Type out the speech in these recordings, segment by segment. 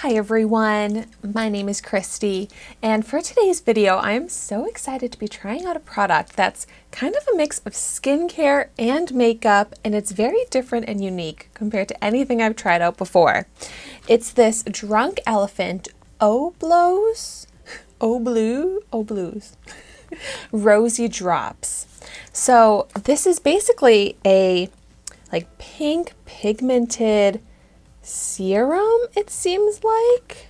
Hi everyone, my name is Christy, and for today's video I am so excited to be trying out a product that's kind of a mix of skincare and makeup, and it's very different and unique compared to anything I've tried out before. It's this Drunk Elephant O-Bloos Rosi drops. So this is basically a pink pigmented serum, it seems like.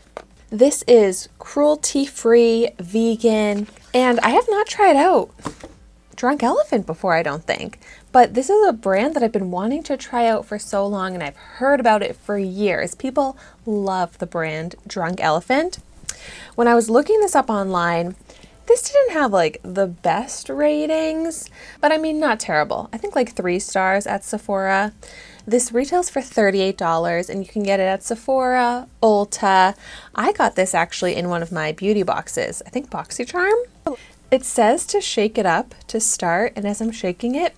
This is cruelty-free, vegan, and I have not tried out Drunk Elephant before, I don't think. But this is a brand that I've been wanting to try out for so long, and I've heard about it for years. People love the brand Drunk Elephant. When I was looking this up online, this didn't have the best ratings, but I mean, not terrible. I think 3 stars at Sephora. This retails for $38 and you can get it at Sephora, Ulta. I got this actually in one of my beauty boxes, I think BoxyCharm. It says to shake it up to start, and as I'm shaking it,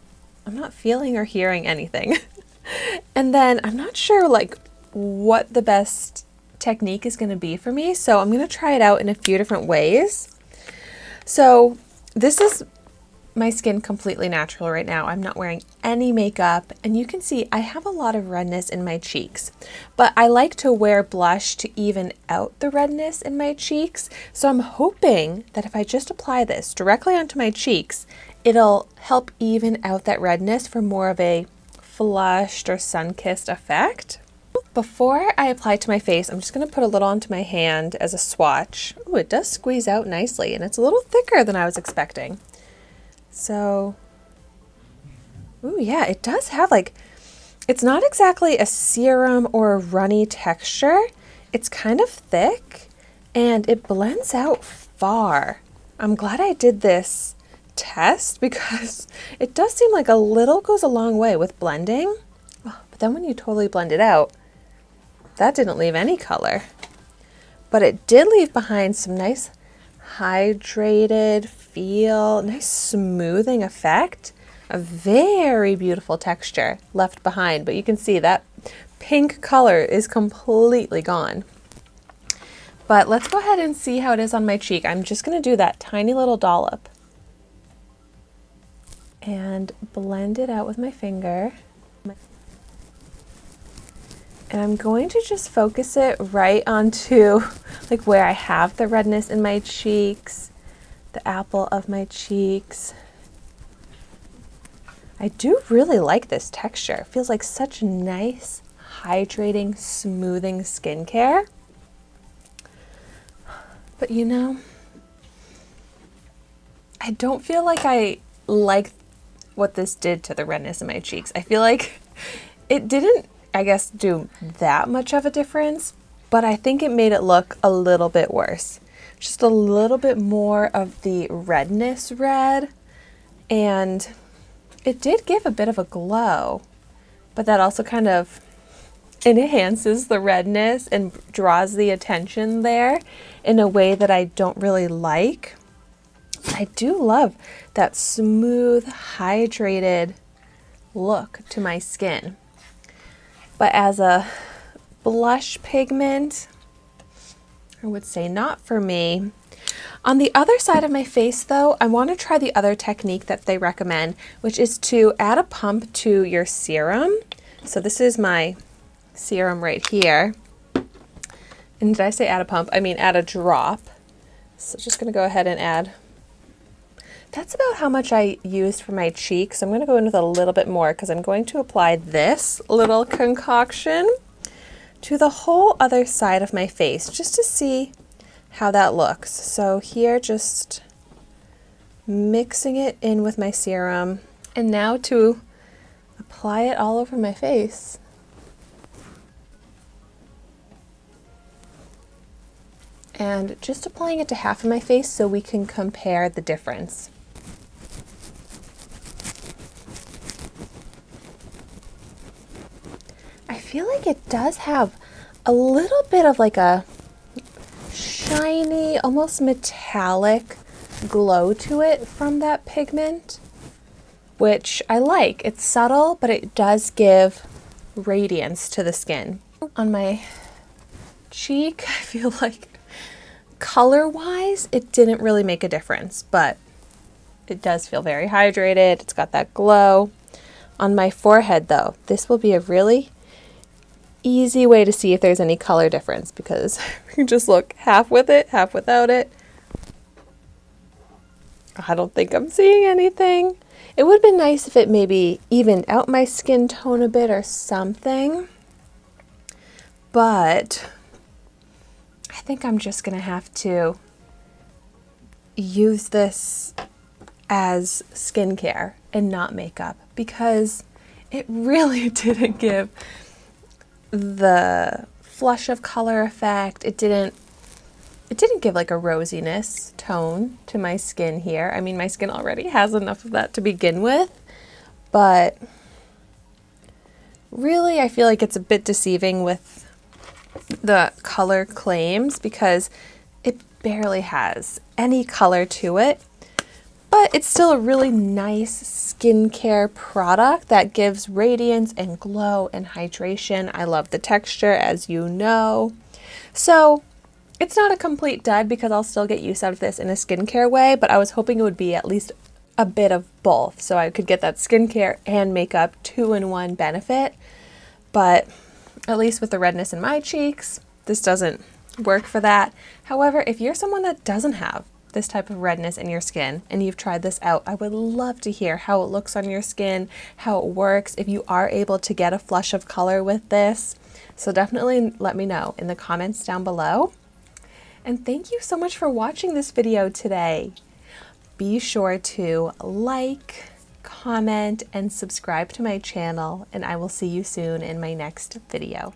I'm not feeling or hearing anything. And then I'm not sure what the best technique is going to be for me, so I'm going to try it out in a few different ways. So this is my skin completely natural right now. I'm not wearing any makeup, and you can see I have a lot of redness in my cheeks, but I like to wear blush to even out the redness in my cheeks. So I'm hoping that if I just apply this directly onto my cheeks, it'll help even out that redness for more of a flushed or sun-kissed effect. Before I apply it to my face, I'm just going to put a little onto my hand as a swatch. Ooh, it does squeeze out nicely, and it's a little thicker than I was expecting. So, ooh, yeah, it does have it's not exactly a serum or a runny texture. It's kind of thick, and it blends out far. I'm glad I did this test because it does seem like a little goes a long way with blending. But then when you totally blend it out, that didn't leave any color. But it did leave behind some nice hydrated feel, nice smoothing effect, a very beautiful texture left behind. But you can see that pink color is completely gone. But let's go ahead and see how it is on my cheek. I'm just going to do that tiny little dollop and blend it out with my finger. And I'm going to just focus it right onto where I have the redness in my cheeks, the apple of my cheeks. I do really like this texture. It feels like such nice, hydrating, smoothing skincare. But you know, I don't feel like I like what this did to the redness in my cheeks. I feel like it didn't, I guess, do that much of a difference, but I think it made it look a little bit worse. Just a little bit more of the redness red, and it did give a bit of a glow, but that also kind of enhances the redness and draws the attention there in a way that I don't really like. I do love that smooth, hydrated look to my skin. But as a blush pigment, I would say not for me. On the other side of my face though, I want to try the other technique that they recommend, which is to add a pump to your serum. So this is my serum right here. And did I say add a pump? I mean add a drop. So just going to go ahead and add. That's about how much I used for my cheeks. I'm going to go in with a little bit more because I'm going to apply this little concoction to the whole other side of my face just to see how that looks. So here, just mixing it in with my serum, and now to apply it all over my face. And just applying it to half of my face so we can compare the difference. I feel like it does have a little bit of a shiny, almost metallic glow to it from that pigment, which I like. It's subtle, but it does give radiance to the skin. On my cheek, I feel like color-wise, it didn't really make a difference, but it does feel very hydrated. It's got that glow. On my forehead, though, this will be a really easy way to see if there's any color difference, because you can just look half with it, half without it. I don't think I'm seeing anything. It would have been nice if it maybe evened out my skin tone a bit or something, but I think I'm just gonna have to use this as skincare and not makeup, because it really didn't give the flush of color effect. It didn't give like a rosiness tone to my skin here. I mean, my skin already has enough of that to begin with, but really I feel like it's a bit deceiving with the color claims because it barely has any color to it. But it's still a really nice skincare product that gives radiance and glow and hydration. I love the texture, as you know. So it's not a complete dud because I'll still get use out of this in a skincare way, but I was hoping it would be at least a bit of both so I could get that skincare and makeup 2-in-1 benefit. But at least with the redness in my cheeks, this doesn't work for that. However, if you're someone that doesn't have this type of redness in your skin and you've tried this out, I would love to hear how it looks on your skin, how it works, if you are able to get a flush of color with this. So definitely let me know in the comments down below. And thank you so much for watching this video today. Be sure to like, comment, and subscribe to my channel, and I will see you soon in my next video.